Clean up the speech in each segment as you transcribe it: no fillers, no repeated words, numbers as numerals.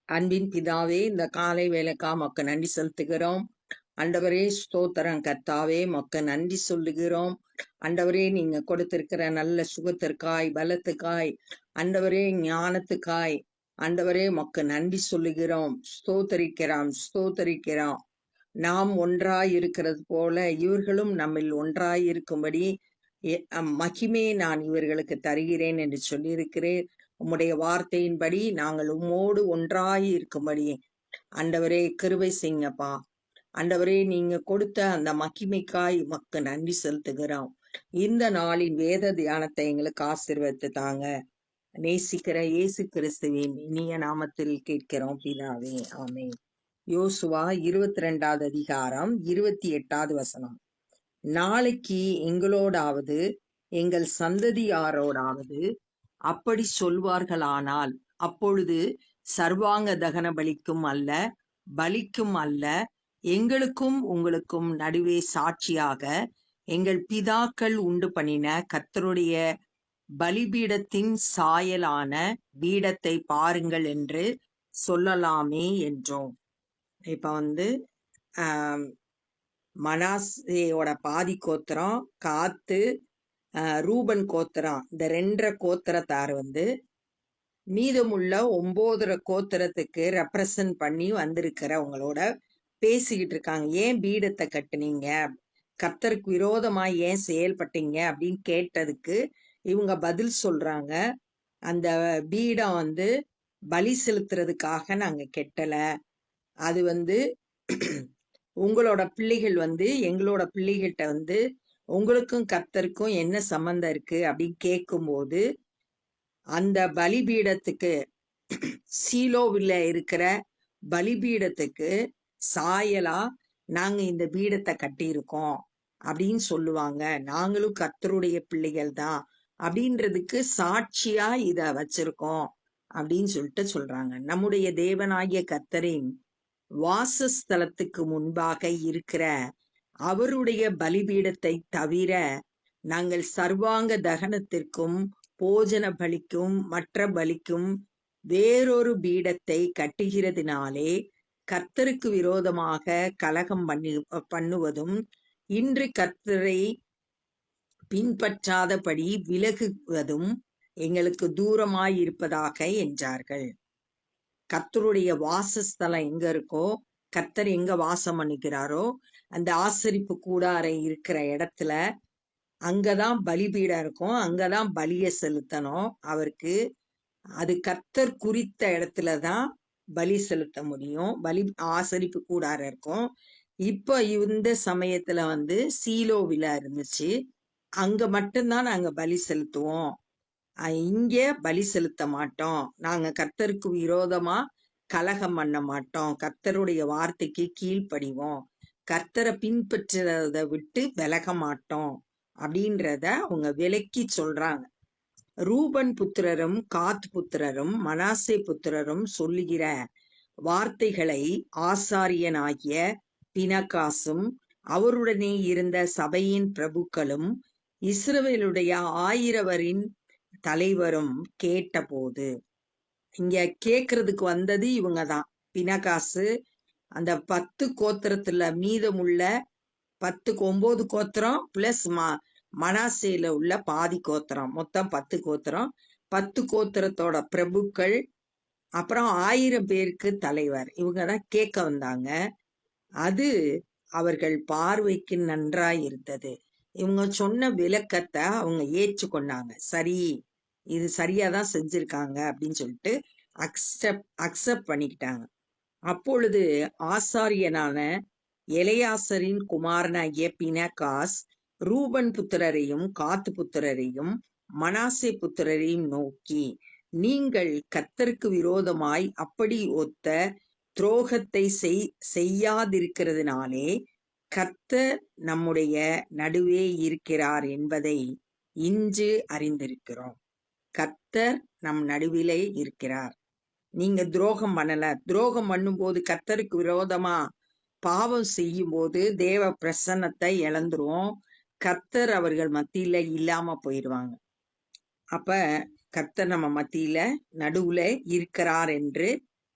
அன்பின் பிதாவே, இந்த காலை வேலைக்கா மொக்க நன்றி செலுத்துகிறோம். ஆண்டவரே ஸ்தோத்திரம் கர்த்தாவே, மொக்க நன்றி சொல்லுகிறோம். ஆண்டவரே, நீங்க கொடுத்திருக்கிற நல்ல சுகத்திற்காய், பலத்துக்காய், ஆண்டவரே ஞானத்துக்காய், ஆண்டவரே மொக்க நன்றி சொல்லுகிறோம். ஸ்தோத்தரிக்கிறோம், ஸ்தோத்தரிக்கிறோம். நாம் ஒன்றாய் இருக்கிறது போல இவர்களும் நம்மில் ஒன்றாய் இருக்கும்படி மகிமையை நான் இவர்களுக்கு தருகிறேன் என்று சொல்லியிருக்கிறேன். உம்முடைய வார்த்தையின்படி நாங்கள் உம்மோடு ஒன்றாய் இருக்கும்படி ஆண்டவரே கிருபை செய்யுங்கப்பா. ஆண்டவரே, நீங்க கொடுத்த அந்த மகிமைக்காய் மக்கு நன்றி செலுத்துகிறோம். இந்த நாளின் வேத தியானத்தை எங்களுக்கு ஆசீர்வதித்து தாங்க. நேசிக்கிற இயேசு கிறிஸ்துவின் இனிய நாமத்தில் கேட்கிறோம் பிதாவே, ஆமென். யோசுவா 22வது அதிகாரம் 28வது வசனம். நாளைக்கு எங்களோடாவது எங்கள் சந்ததியாரோடாவது அப்படி சொல்வார்களானால் அப்பொழுது சர்வாங்க தகன பலிக்கும் அல்ல, பலிக்கும் அல்ல, எங்களுக்கும் உங்களுக்கும் நடுவே சாட்சியாக எங்கள் பிதாக்கள் உண்டு பண்ணின கர்த்தருடைய பலிபீடத்தின் சாயலான பீடத்தை பாருங்கள் என்று சொல்லலாமே என்றோம். இப்ப மனாசேயோட பாதி கோத்திரம், காத்து, ரூபன் கோத்திரம், இந்த 2 கோத்திரத்தார் மீதமுள்ள 9 கோத்திரத்துக்கு ரெப்ரசன்ட் பண்ணி வந்திருக்கிறவங்களோட பேசிக்கிட்டு இருக்காங்க. ஏன் பீடத்தை கட்டுனீங்க, கர்த்தருக்கு விரோதமா ஏன் செயல்பட்டீங்க அப்படின்னு கேட்டதுக்கு இவங்க பதில் சொல்றாங்க. அந்த பீடம் பலி செலுத்துறதுக்காக நாங்க கெட்டல, அது உங்களோட பிள்ளைகள் எங்களோட பிள்ளைகிட்ட உங்களுக்கும் கர்த்தருக்கும் என்ன சம்பந்தம் இருக்கு அப்படின்னு கேட்கும்போது, அந்த பலிபீடத்துக்கு சீலோவில் இருக்கிற பலிபீடத்துக்கு சாயலா நாங்க இந்த பீடத்தை கட்டியிருக்கோம் அப்படின்னு சொல்லுவாங்க. நாங்களும் கர்த்தருடைய பிள்ளைகள் தான் அப்படின்றதுக்கு சாட்சியா இத வச்சிருக்கோம் அப்படின்னு சொல்றாங்க. நம்முடைய தேவனாகிய கர்த்தரின் வாசஸ்தலத்துக்கு முன்பாக இருக்கிற அவருடைய பலிபீடத்தை தவிர நாங்கள் சர்வாங்க தகனத்திற்கும் போஜன பலிக்கும் மற்ற பலிக்கும் வேறொரு பீடத்தை கட்டுகிறதினாலே கர்த்தருக்கு விரோதமாக கலகம் பண்ணுவதும் இன்று கர்த்தரை பின்பற்றாதபடி விலகுவதும் எங்களுக்கு தூரமாயிருப்பதாக என்றார்கள். கர்த்தருடைய வாசஸ்தலம் எங்க இருக்கோ, கர்த்தர் எங்க வாசம் பண்ணுகிறாரோ அந்த ஆசரிப்பு கூடாரம் இருக்கிற இடத்துல அங்கதான் பலிபீடம் இருக்கும், அங்கதான் பலிய செலுத்தணும் அவருக்கு. அது கர்த்தர் குறித்த இடத்துலதான் பலி செலுத்த முடியும். பலி ஆசரிப்பு கூடாரம் இருக்கும். இப்ப இந்த சமயத்துல சீலோவில இருந்துச்சு, அங்க மட்டும்தான் நாங்க பலி செலுத்துவோம், இங்க பலி செலுத்த மாட்டோம், நாங்க கர்த்தருக்கு விரோதமா கலகம் பண்ண மாட்டோம், கர்த்தருடைய வார்த்தைக்கு கீழ்ப்படிவோம், கர்த்தரை பின்பற்றுறத விட்டு விலக மாட்டோம் அப்படின்றத அவங்க விலக்கி சொல்றாங்க. ரூபன் புத்திரரும் காத் புத்திரரும் மனாசே புத்திரரும் சொல்லுகிற வார்த்தைகளை ஆசாரியனாகிய பினகாசும் அவருடனே இருந்த சபையின் பிரபுக்களும் இஸ்ரவேலுடைய 1000 தலைவரும் கேட்டபோது, இங்க கேக்குறதுக்கு வந்தது இவங்கதான். பினகாசு அந்த 10 கோத்திரத்துல மீதமுள்ள 9 கோத்திரம் பிளஸ் மனாசேல உள்ள பாதி கோத்திரம், மொத்தம் 10 கோத்திரம். 10 கோத்திரத்தோட பிரபுக்கள், அப்புறம் 1000 பேருக்கு தலைவர், இவங்கதான் கேட்க வந்தாங்க. அது அவர்கள் பார்வைக்கு நன்றாய் இருந்தது. இவங்க சொன்ன விளக்கத்தை அவங்க ஏற்றுக்கொண்டாங்க. சரி, இது சரியாதான் செஞ்சிருக்காங்க அப்படின்னு சொல்லிட்டு அக்செப்ட் பண்ணிக்கிட்டாங்க. அப்பொழுது ஆசாரியனான எலையாசரின் குமாரனாகிய பினகாஸ் ரூபன் புத்திரரையும் காத்து புத்திரரையும் மனாசே புத்திரரையும் நோக்கி, நீங்கள் கர்த்தருக்கு விரோதமாய் அப்படி ஒத்த துரோகத்தை செய்யாதிருக்கிறதுனாலே கர்த்தர் நம்முடைய நடுவே இருக்கிறார் என்பதை இன்று அறிந்திருக்கிறோம். கர்த்தர் நம் நடுவிலே இருக்கிறார். நீங்க துரோகம் பண்ணல, துரோகம் பண்ணும்போது கர்த்தருக்கு விரோதமா பாவம் செய்யும் போது தேவ பிரசன்னத்தை இழந்துருவோம், கர்த்தர் அவர்கள் மத்தியில இல்லாம போயிடுவாங்க. அப்ப கர்த்தர் நம்ம மத்தியில நடுவுல இருக்கிறார் என்று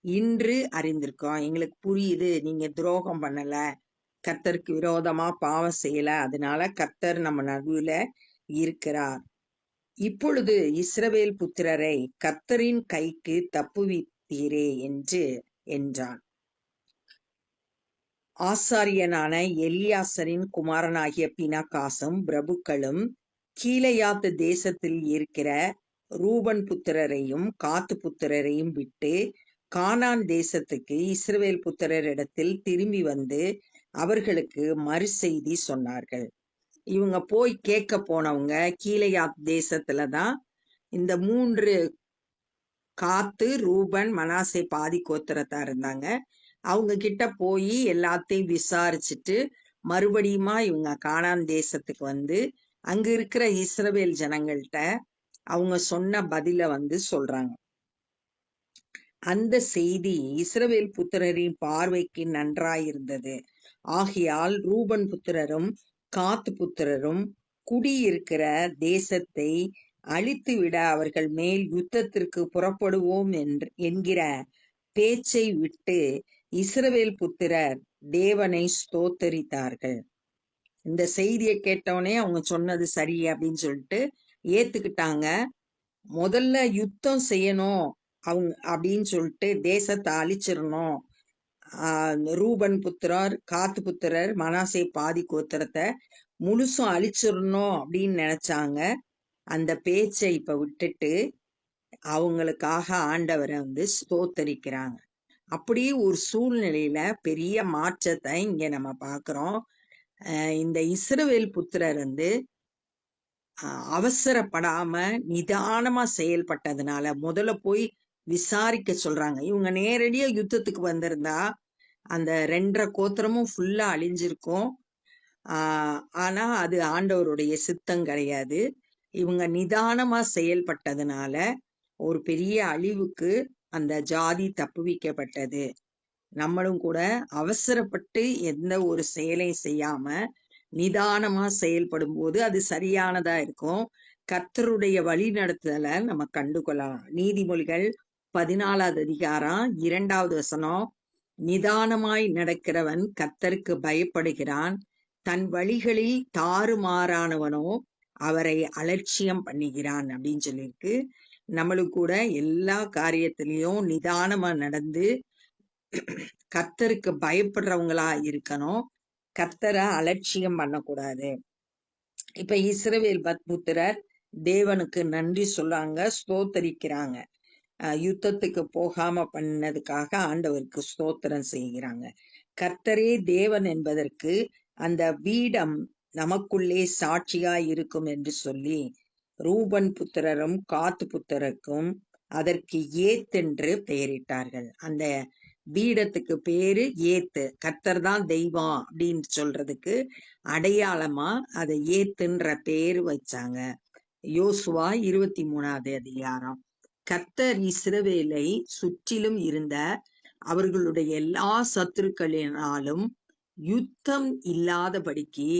இன்று அறிந்திருக்கோம். எங்களுக்கு புரியுது, நீங்க துரோகம் பண்ணல, கர்த்தருக்கு விரோதமா பாவம் செய்யல, அதனால கர்த்தர் நம்ம நடுவுல இருக்கிறார். இப்பொழுது இஸ்ரவேல் புத்திரரை கர்த்தரின் கைக்கு தப்புவித்தீரே என்றான். ஆசாரியனான எலியாசரின் குமாரனாகிய பினகாசும் பிரபுக்களும் கீலேயாத் தேசத்தில் இருக்கிற ரூபன் புத்திரரையும் காத்து புத்திரரையும் விட்டு கானான் தேசத்துக்கு இஸ்ரவேல் புத்திரரிடத்தில் திரும்பி வந்து அவர்களுக்கு மறுசெய்தி சொன்னார்கள். இவங்க போய் கேட்க போனவங்க கீலேயாத் தேசத்துலதான் இந்த 3 காத்து, ரூபன், மனாசே பாதி கோத்திரத்தா இருந்தாங்க. அவங்க கிட்ட போய் எல்லாத்தையும் விசாரிச்சுட்டு மறுபடியுமா இவங்க கானான் தேசத்துக்கு வந்து அங்க இருக்கிற இஸ்ரவேல் ஜனங்கள்கிட்ட அவங்க சொன்ன பதில வந்து சொல்றாங்க. அந்த செய்தி இஸ்ரவேல் புத்திரரின் பார்வைக்கு நன்றாயிருந்தது. ஆகையால் ரூபன் புத்திரரும் காத்து புத்திரரும் குடியிருக்கிற தேசத்தை அழித்துவிட அவர்கள் மேல் யுத்தத்திற்கு புறப்படுவோம் என்கிற பேச்சை விட்டு இஸ்ரவேல் புத்திரர் தேவனை ஸ்தோத்தரித்தார்கள். இந்த செய்தியை கேட்டவனே அவங்க சொன்னது சரி அப்படின்னு சொல்லிட்டு ஏத்துக்கிட்டாங்க. முதல்ல யுத்தம் செய்யணும் அவங்க அப்படின்னு சொல்லிட்டு தேசத்தை அழிச்சிடணும். ரூபன் புத்திரர், காத்து புத்திரர், மனாசே பாதி கோத்திரத்தை முழுசும் அழிச்சிடணும் அப்படின்னு நினைச்சாங்க. அந்த பேச்சை இப்ப விட்டுட்டு அவங்களுக்காக ஆண்டவரை வந்து ஸ்தோத்தரிக்கிறாங்க. அப்படி ஒரு சூழ்நிலையில பெரிய மாற்றத்தை இங்க நம்ம பார்க்கிறோம். இந்த இஸ்ரவேல் புத்திரர் வந்து அவசரப்படாம நிதானமா செயல்பட்டதுனால முதல்ல போய் விசாரிக்க சொல்றாங்க. இவங்க நேரடியா யுத்தத்துக்கு வந்திருந்தா அந்த 2.5 கோத்திரமும் ஃபுல்லா அழிஞ்சிருக்கும். ஆனா அது ஆண்டவருடைய சித்தம் கிடையாது. இவங்க நிதானமா செயல்பட்டதுனால ஒரு பெரிய அழிவுக்கு அந்த ஜாதி தப்புவிக்கப்பட்டது. நம்மளும் கூட அவசரப்பட்டு எந்த ஒரு செயலையும் செய்யாம நிதானமா செயல்படும் போது அது சரியானதா இருக்கும். கர்த்தருடைய வழி நடத்துதலை நம்ம கண்டுகொள்ளலாம். நீதிமொழிகள் 14வது அதிகாரம் 2வது வசனம், நிதானமாய் நடக்கிறவன் கர்த்தருக்கு பயப்படுகிறான், தன் வழிகளில் தாறுமாறானவனோ அவரை அலட்சியம் பண்ணுகிறான் அப்படின்னு சொல்லியிருக்கு. நம்மளுக்கு கூட எல்லா காரியத்திலையும் நிதானமா நடந்து கர்த்தருக்கு பயப்படுறவங்களா இருக்கணும். கர்த்தரை அலட்சியம் பண்ணக்கூடாது. இப்ப இஸ்ரவேல் புத்திரர் தேவனுக்கு நன்றி சொல்லாங்க, ஸ்தோத்தரிக்கிறாங்க. யுத்தத்துக்கு போகாம பண்ணதுக்காக ஆண்டவருக்கு ஸ்தோத்திரம் செய்கிறாங்க. கர்த்தரே தேவன் என்பதற்கு அந்த பீடம் நமக்குள்ளே சாட்சியாய் இருக்கும் என்று சொல்லி ரூபன் புத்திரரும் காத்து புத்திரருக்கும் அதற்கு ஏத்தென்று பெயரிட்டார்கள். அந்த பீடத்துக்கு பேரு ஏத்து. கர்த்தர் தான் தெய்வம் அப்படின்னு சொல்றதுக்கு அடையாளமா அதை ஏத்துன்ற பேரு வச்சாங்க. யோசுவா 23வது அதிகாரம். கர்த்தர் இஸ்ரவேலை சுற்றிலும் இருந்த அவர்களுடைய எல்லா சத்துருக்களினாலும் யுத்தம் இல்லாதபடிக்கு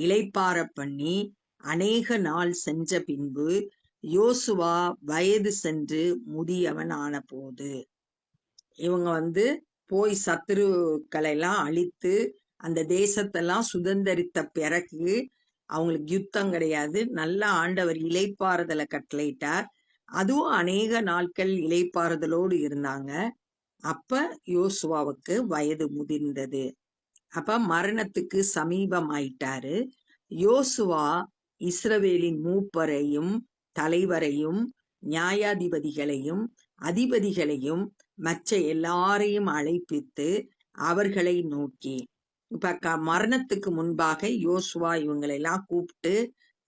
இளைப்பாற பண்ணி அநேக நாள் சென்ற பின்பு யோசுவா வயது சென்று முதியவன் ஆன போது, இவங்க வந்து போய் சத்துருக்களை எல்லாம் அழித்து அந்த தேசத்தெல்லாம் சுதந்திரித்த பிறகு அவங்களுக்கு யுத்தம் கிடையாது. நல்ல ஆண்டவர் இளைப்பாறுதலை கட்டளையிட்டார். அதுவும் அநேக நாட்கள் இளைப்பாறுதலோடு இருந்தாங்க. அப்ப யோசுவாவுக்கு வயது முதிர்ந்தது. அப்ப மரணத்துக்கு சமீபமாயிட்டாரு. யோசுவா இஸ்ரவேலின் மூப்பரையும் தலைவரையும் நியாயாதிபதிகளையும் அதிபதிகளையும் மற்ற எல்லாரையும் அழைப்பித்து அவர்களை நோக்கி, இப்ப மரணத்துக்கு முன்பாக யோசுவா இவங்களெல்லாம் கூப்பிட்டு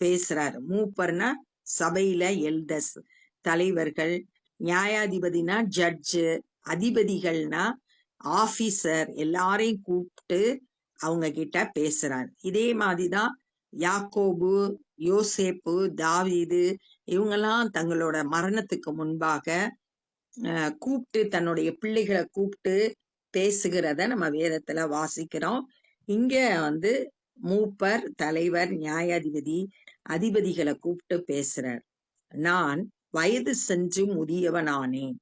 பேசுறாரு. மூப்பர்னா சபையில எல்டர்ஸ், தலைவர்கள், நியாயாதிபதினா ஜட்ஜு, அதிபதிகள்னா ஆபீசர், எல்லாரையும் கூப்பிட்டு அவங்க கிட்ட பேசுறாரு. இதே மாதிரிதான் யாக்கோபு, யோசேப்பு, தாவீது இவங்கெல்லாம் தங்களோட மரணத்துக்கு முன்பாக கூப்பிட்டு தன்னுடைய பிள்ளைகளை கூப்பிட்டு பேசுகிறத நம்ம வேதத்துல வாசிக்கிறோம். இங்க வந்து மூப்பர், தலைவர், நியாயாதிபதி, அதிபதிகளை கூப்பிட்டு பேசுறார். நான் வயது சென்று முதியவனானேன்,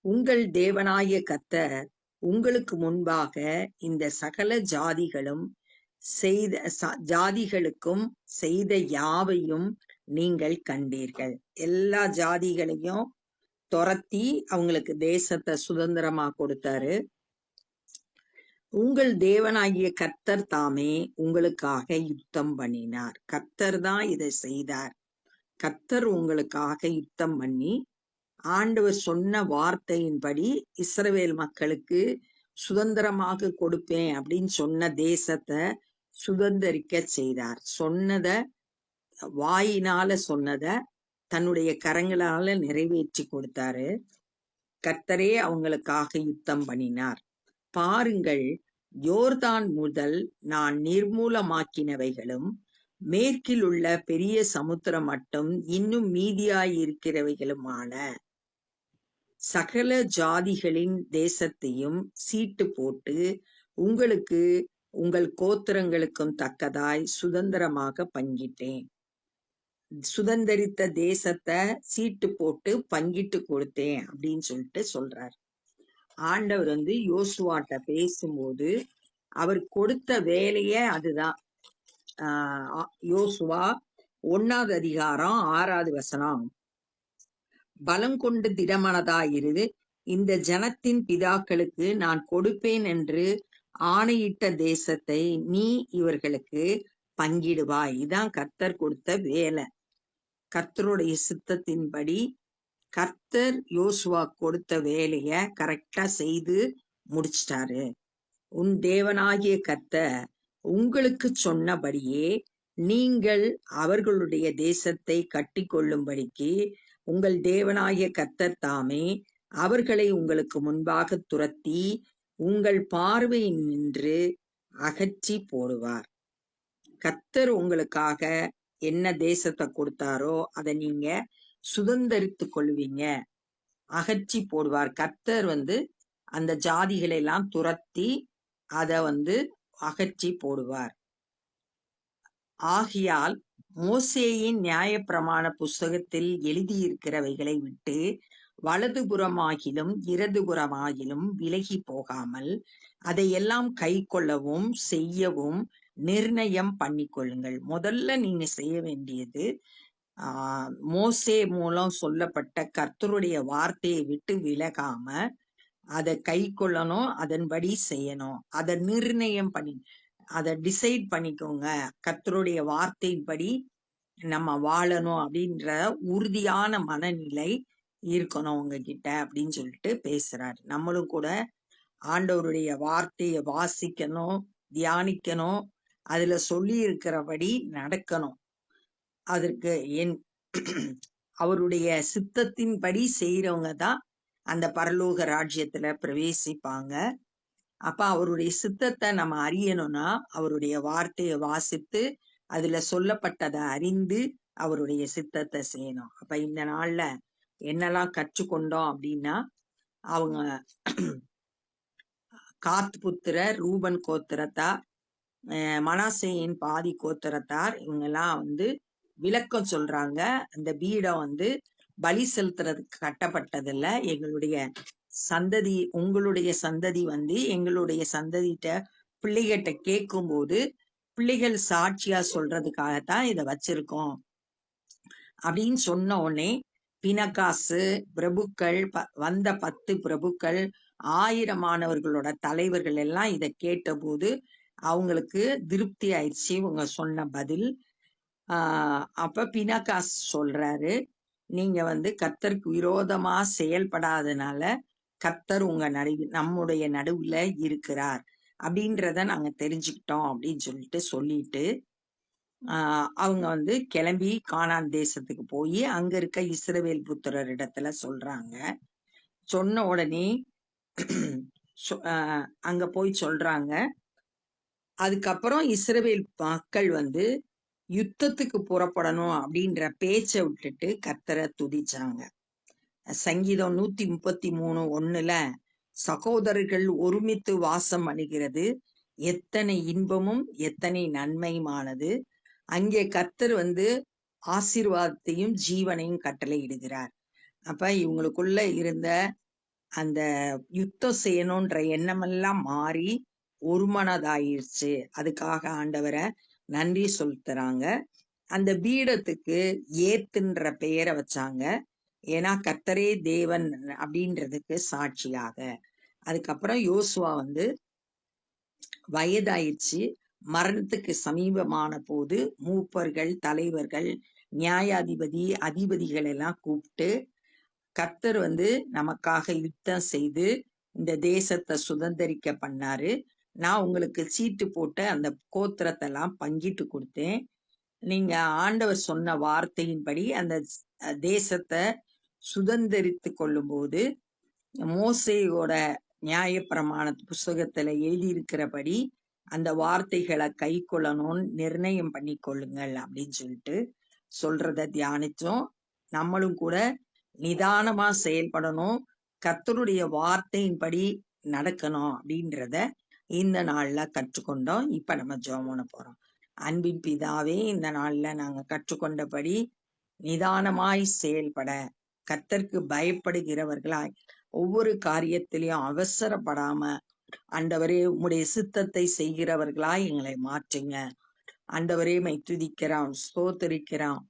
உங்கள் தேவனாகிய கர்த்தர் உங்களுக்கு முன்பாக இந்த சகல ஜாதிகளுக்கும் செய்த யாவையும் நீங்கள் கண்டீர்கள். எல்லா ஜாதிகளையும் துரத்தி அவங்களுக்கு தேசத்தை சுதந்திரமா கொடுத்தாரு. உங்கள் தேவனாகிய கர்த்தர் தாமே உங்களுக்காக யுத்தம் பண்ணினார். கர்த்தர் தான் இதை செய்தார். கர்த்தர் உங்களுக்காக யுத்தம் பண்ணி ஆண்டவர் சொன்ன வார்த்தையின்படி இஸ்ரவேல் மக்களுக்கு சுதந்திரமாக கொடுப்பேன் அப்படின்னு சொன்ன தேசத்தை சுதந்திரிக்க செய்தார். வாயினால சொன்னத தன்னுடைய கரங்களால நிறைவேற்றி கொடுத்தாரு. கர்த்தரே அவங்களுக்காக யுத்தம் பண்ணினார். பாருங்கள், யோர்தான் முதல் நான் நிர்மூலமாக்கினவைகளும் மேற்கில் உள்ள பெரிய சமுத்திரம் மட்டும் இன்னும் மீதியாயிருக்கிறவைகளுமான சகல ஜாதிகளின் தேசத்தையும் சீட்டு போட்டு உங்களுக்கு உங்கள் கோத்திரங்களுக்கும் தக்கதாய் சுதந்திரமாக பங்கிட்டேன். சுதந்திரித்த தேசத்தை சீட்டு போட்டு பங்கிட்டு கொடுத்தேன் அப்படின்னு சொல்லிட்டு சொல்றார். ஆண்டவர் யோசுவாட்ட பேசும்போது அவர் கொடுத்த வேலையே அதுதான். யோசுவா 1வது அதிகாரம் 6வது வசனம், பலம் கொண்டு திடமனதாயிரு, இந்த ஜனத்தின் பிதாக்களுக்கு நான் கொடுப்பேன் என்று ஆணையிட்ட தேசத்தை நீ இவர்களுக்கு பங்கிடுவாய். இதான் கர்த்தர் கொடுத்த வேலை. கர்த்தருடைய சித்தத்தின்படி கர்த்தர் யோசுவா கொடுத்த வேலைய கரெக்டா செய்து முடிச்சிட்டாரு. உன் தேவனாகிய கர்த்தர் உங்களுக்கு சொன்னபடியே நீங்கள் அவர்களுடைய தேசத்தை கட்டி கொள்ளும்படிக்கு உங்கள் தேவனாகிய கர்த்தர் தாமே அவர்களை உங்களுக்கு முன்பாக துரத்தி உங்கள் பார்வையில் நின்று அகற்றி போடுவார். கர்த்தர் உங்களுக்காக என்ன தேசத்தை கொடுத்தாரோ அதை நீங்க சுதந்திரித்து கொள்வீங்க, அகற்றி போடுவார். கர்த்தர் அந்த ஜாதிகளை எல்லாம் துரத்தி அதை அகற்றி போடுவார். ஆகையால் மோசேயின் நியாயப்பிரமாண புஸ்தகத்தில் எழுதியிருக்கிறவைகளை விட்டு வலதுபுறமாகிலும் இடதுபுறமாகிலும் விலகி போகாமல் அதையெல்லாம் கை கொள்ளவும் செய்யவும் நிர்ணயம் பண்ணிக்கொள்ளுங்கள். முதல்ல நீங்க செய்ய வேண்டியது மோசே மூலம் சொல்லப்பட்ட கர்த்தருடைய வார்த்தையை விட்டு விலகாம அதை கை கொள்ளணும், அதன்படி செய்யணும். அதை நிர்ணயம் பண்ணி அதை டிசைட் பண்ணிக்கோங்க. கர்த்தருடைய வார்த்தையின்படி நம்ம வாழணும் அப்படின்ற உறுதியான மனநிலை இருக்கணும் உங்ககிட்ட அப்படின்னு சொல்லிட்டு பேசுறாரு. நம்மளும் கூட ஆண்டவருடைய வார்த்தையை வாசிக்கணும், தியானிக்கணும், அதுல சொல்லி இருக்கிறபடி நடக்கணும். அதற்கு அவருடைய சித்தத்தின்படி செய்யறவங்க தான் அந்த பரலோக ராஜ்யத்துல பிரவேசிப்பாங்க. அப்ப அவருடைய சித்தத்தை நம்ம அறியணும்னா அவருடைய வார்த்தையை வாசித்து அதுல சொல்லப்பட்டதை அறிந்து அவருடைய சித்தத்தை செய்யணும். அப்ப இந்த நாள்ல என்னெல்லாம் கற்றுக்கொண்டோம் அப்படின்னா, அவங்க காத் புத்திரர், ரூபன் கோத்திரத்தார், மனாசேயின் பாதி கோத்திரத்தார், இவங்கெல்லாம் விளக்கம் சொல்றாங்க. அந்த பீடம் பலி செலுத்துறதுக்கு கட்டப்பட்டதில்ல. எங்களுடைய சந்ததி, உங்களுடைய சந்ததி எங்களுடைய சந்ததிட்ட பிள்ளைகிட்ட கேட்கும் போது பிள்ளைகள் சாட்சியா சொல்றதுக்காகத்தான் இதை வச்சிருக்கோம் அப்படின்னு சொன்ன உடனே பினகாசு பிரபுக்கள் வந்த 10 பிரபுக்கள் 1000 தலைவர்கள் எல்லாம் இதை கேட்டபோது அவங்களுக்கு திருப்தி ஆயிடுச்சு இவங்க சொன்ன பதில். அப்ப பினகாஸ் சொல்றாரு, நீங்க கர்த்தருக்கு விரோதமா செயல்படாதனால கர்த்தர் உங்க நம்முடைய நடுவுல இருக்கிறார் அப்படின்றத நாங்க தெரிஞ்சுக்கிட்டோம் அப்படின்னு சொல்லிட்டு அவங்க கிளம்பி கானான் தேசத்துக்கு போய் அங்க இருக்க இஸ்ரவேல் புத்திரர் இடத்துல சொல்றாங்க. சொன்ன உடனே அங்க போய் சொல்றாங்க. அதுக்கப்புறம் இஸ்ரவேல் மக்கள் யுத்தத்துக்கு புறப்படணும் அப்படின்ற பேச்சை விட்டுட்டு கர்த்தரை துதிச்சாங்க. சங்கீதம் 133:1 சகோதரர்கள் ஒருமித்து வாசம் அணுகிறது எத்தனை இன்பமும் எத்தனை நன்மையுமானது. அங்கே கர்த்தர் ஆசீர்வாதத்தையும் ஜீவனையும் கட்டளையிடுகிறார். அப்ப இவங்களுக்குள்ள இருந்த அந்த யுத்தம் செய்யணுன்ற எண்ணமெல்லாம் மாறி ஒருமனதாயிருச்சு. அதுக்காக ஆண்டவரை நன்றி செலுத்துறாங்க. அந்த பீடத்துக்கு ஏத்துன்ற பெயரை வச்சாங்க. ஏன்னா கர்த்தரே தேவன் அப்படின்றதுக்கு சாட்சியாக. அதுக்கப்புறம் யோசுவா வயதாயிடுச்சு, மரணத்துக்கு சமீபமான போது மூப்பர்கள், தலைவர்கள், நியாயாதிபதி, அதிபதிகள் எல்லாம் கூப்பிட்டு கர்த்தர் நமக்காக யுத்தம் செய்து இந்த தேசத்தை சுதந்திரிக்க பண்ணாரு. நான் உங்களுக்கு சீட்டு போட்டு அந்த கோத்திரத்தெல்லாம் பங்கிட்டு கொடுத்தேன். நீங்க ஆண்டவர் சொன்ன வார்த்தையின்படி அந்த தேசத்தை சுதந்திரித்து கொள்ளும்போது மோசேயோட நியாயப்பிரமாண புஸ்தகத்துல எழுதியிருக்கிறபடி அந்த வார்த்தைகளை கை கொள்ளணும்னு நிர்ணயம் பண்ணி கொள்ளுங்கள் அப்படின்னு சொல்லிட்டு சொல்றத தியானிச்சோம். நம்மளும் கூட நிதானமா செயல்படணும், கர்த்தருடைய வார்த்தையின்படி நடக்கணும் அப்படின்றத இந்த நாள்ல கற்றுக்கொண்டோம். இப்ப நம்ம ஜெபம் பண்ண போறோம். அன்பின் பிதாவே, இந்த நாள்ல நாங்க கற்றுக்கொண்டபடி நிதானமாய் செயல்பட, கர்த்தருக்கு பயப்படுகிறவர்களாய், ஒவ்வொரு காரியத்திலையும் அவசரப்படாம ஆண்டவரே உம்முடைய சித்தத்தை செய்கிறவர்களாய் எங்களை மாற்றுங்க. ஆண்டவரே மை துதிக்கிறோம், ஸ்தோத்தரிக்கிறோம்.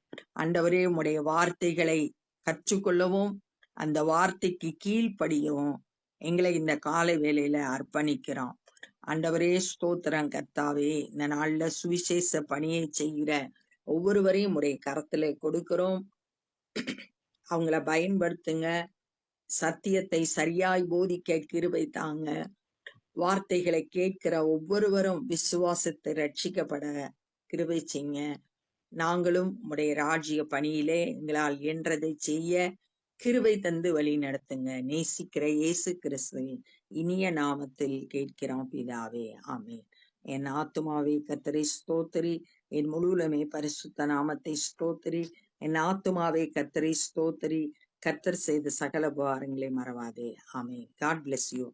ஆண்டவரே உம்முடைய வார்த்தைகளை கற்றுக்கொள்ளவும் அந்த வார்த்தைக்கு கீழ்ப்படியவும் எங்களை இந்த காலை வேளையில அர்ப்பணிக்கிறோம். ஆண்டவரே ஸ்தோத்திரம் கர்த்தாவே, இந்த நாள்ல சுவிசேஷ பணியை செய்கிற ஒவ்வொருவரையும் உடைய கரத்துல கொடுக்கிறோம். அவங்கள பயன்படுத்துங்க, சத்தியத்தை சரியாய் போதிக்க கிருபை தாங்க. வார்த்தைகளை கேட்கிற ஒவ்வொருவரும் விசுவாசத்தை ரட்சிக்கப்பட கிருபை செய்யுங்க. நாங்களும் உடைய ராஜ்ய பணியிலே எங்களால் இயன்றதை செய்ய கிருபை தந்து வழி நடத்துங்க. நேசிக்கிற இயேசு கிறிஸ்துவின் இனிய நாமத்தில் கேட்கிறோம் பிதாவே, ஆமென். என் ஆத்துமாவே கர்த்தரை ஸ்தோத்திரி, என் முழுவலுமே பரிசுத்த நாமத்தை ஸ்தோத்திரி. என் ஆத்துமாவே கர்த்தரை ஸ்தோத்திரி, கர்த்தர் செய்த சகல உபகாரங்களை மறவாதே. ஆமென். God bless you.